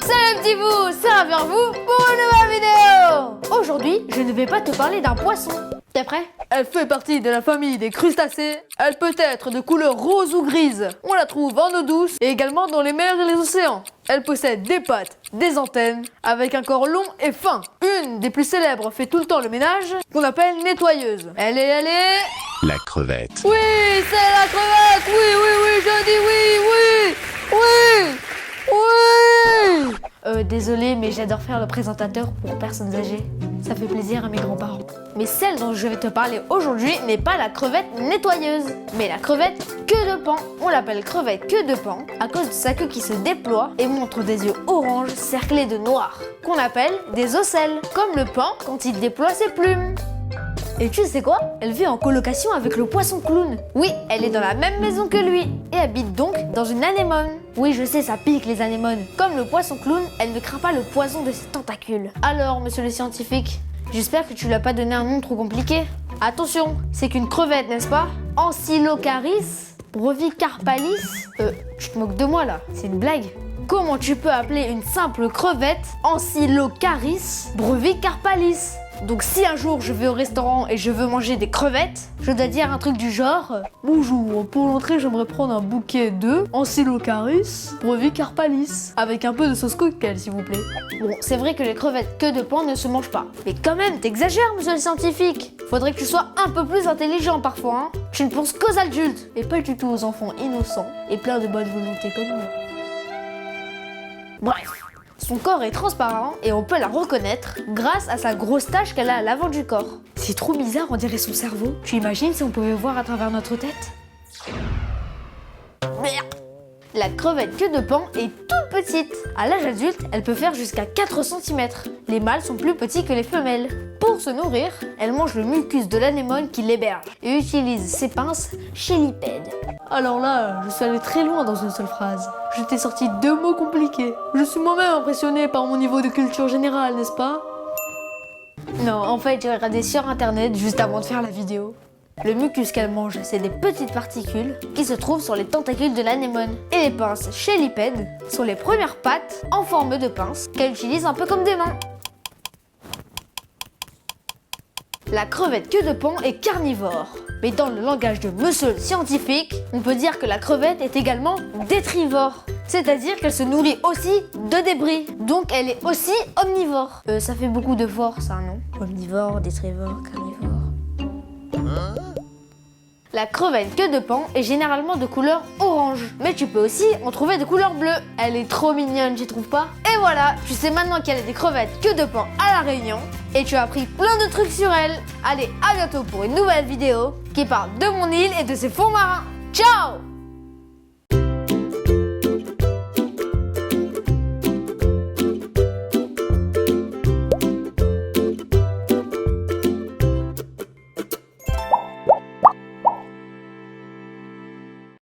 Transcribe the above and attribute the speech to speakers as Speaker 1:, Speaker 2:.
Speaker 1: Salut petit vous, ça va vers vous pour une nouvelle vidéo. Aujourd'hui, je ne vais pas te parler d'un poisson. T'es prêt?
Speaker 2: Elle fait partie de la famille des crustacés. Elle peut être de couleur rose ou grise. On la trouve en eau douce et également dans les mers et les océans. Elle possède des pattes, des antennes, avec un corps long et fin. Une des plus célèbres fait tout le temps le ménage, qu'on appelle nettoyeuse. Elle est
Speaker 3: La crevette.
Speaker 2: Oui, c'est la crevette. Oui, je dis oui.
Speaker 1: Désolée, mais j'adore faire le présentateur pour personnes âgées. Ça fait plaisir à mes grands-parents. Mais celle dont je vais te parler aujourd'hui n'est pas la crevette nettoyeuse, mais la crevette queue de paon. On l'appelle crevette queue de paon à cause de sa queue qui se déploie et montre des yeux orange cerclés de noir, qu'on appelle des ocelles, comme le paon quand il déploie ses plumes. Et tu sais quoi? Elle vit en colocation avec le poisson clown. Oui, elle est dans la même maison que lui et habite donc dans une anémone. Oui, je sais, ça pique les anémones. Comme le poisson clown, elle ne craint pas le poison de ses tentacules. Alors, monsieur le scientifique, j'espère que tu lui as pas donné un nom trop compliqué. Attention, c'est qu'une crevette, n'est-ce pas? Ancyllocaris brevicarpalis. Tu te moques de moi là, c'est une blague. Comment tu peux appeler une simple crevette Ancyllocaris brevicarpalis? Donc si un jour je vais au restaurant et je veux manger des crevettes, je dois dire un truc du genre bonjour, pour l'entrée j'aimerais prendre un bouquet de Ancyllocaris brevicarpalis avec un peu de sauce cocktail s'il vous plaît. Bon, c'est vrai que les crevettes queue de paon ne se mangent pas. Mais quand même, t'exagères monsieur le scientifique. Faudrait que tu sois un peu plus intelligent parfois, hein. Tu ne penses qu'aux adultes et pas du tout aux enfants innocents et pleins de bonne volonté comme nous. Bref. Son corps est transparent et on peut la reconnaître grâce à sa grosse tache qu'elle a à l'avant du corps. C'est trop bizarre, on dirait son cerveau. Tu imagines si on pouvait voir à travers notre tête? Merde. La crevette queue de paon est toute petite. À l'âge adulte, elle peut faire jusqu'à 4 cm. Les mâles sont plus petits que les femelles. Pour se nourrir, elle mange le mucus de l'anémone qui l'héberge et utilise ses pinces chélipèdes.
Speaker 2: Alors là, je suis allé très loin dans une seule phrase. Je t'ai sorti 2 mots compliqués. Je suis moi-même impressionné par mon niveau de culture générale, n'est-ce pas?
Speaker 1: Non, en fait, j'ai regardé sur internet juste avant de faire la vidéo. Le mucus qu'elle mange, c'est des petites particules qui se trouvent sur les tentacules de l'anémone. Et les pinces chélipèdes sont les premières pattes en forme de pince qu'elle utilise un peu comme des mains. La crevette queue de paon est carnivore. Mais dans le langage de monsieur le scientifique, on peut dire que la crevette est également détrivore. C'est-à-dire qu'elle se nourrit aussi de débris. Donc elle est aussi omnivore. Ça fait beaucoup de force, hein, non? Omnivore, détrivore, carnivore. La crevette queue de paon est généralement de couleur orange. Mais tu peux aussi en trouver de couleur bleue. Elle est trop mignonne, tu trouves pas? Et voilà, tu sais maintenant qu'il y a des crevettes queue de paon à La Réunion. Et tu as appris plein de trucs sur elle. Allez, à bientôt pour une nouvelle vidéo qui parle de mon île et de ses fonds marins. Ciao!